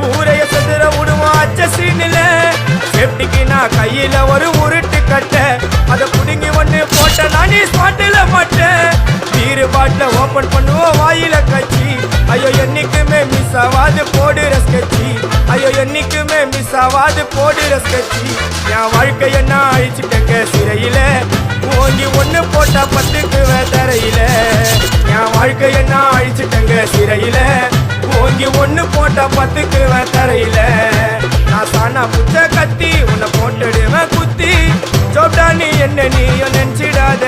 ஊரைய சதுர விடுவோம் அச்ச சீனில சேஃப்டிக்கு நான் கையில ஒரு உருட்டு கட்ட அதை புடுங்கி ஒண்ணு போட்ட நானே ஸ்பாட்டில மாட்டேன் பீரு பாட்டில ஓபன் பண்ணுவோம் வாயில கட்சி ஐயோ என்னைக்குமே மிஸ் ஆவாது போடுற ஸ்கெட்சி ஐயோ என்னைக்குமே மிஸ் ஆவாது போடுற ஸ்கெட்சி என் வாழ்க்கைய நான் அழிச்சிட்டேங்க சிறையில ஓங்கி ஒண்ணு போட்டா 10க்கு தரையில என் வாழ்க்கைய நான் அழிச்சிட்டேங்க சிறையில ஓங்கி ஒண்ணு போட்டா 10க்கு தரையில நான் சானா புச்ச கத்தி உன்னை போட்டுடுவேன் குத்தி சோப்டா நீ என்ன நீயும் நினைச்சிடாத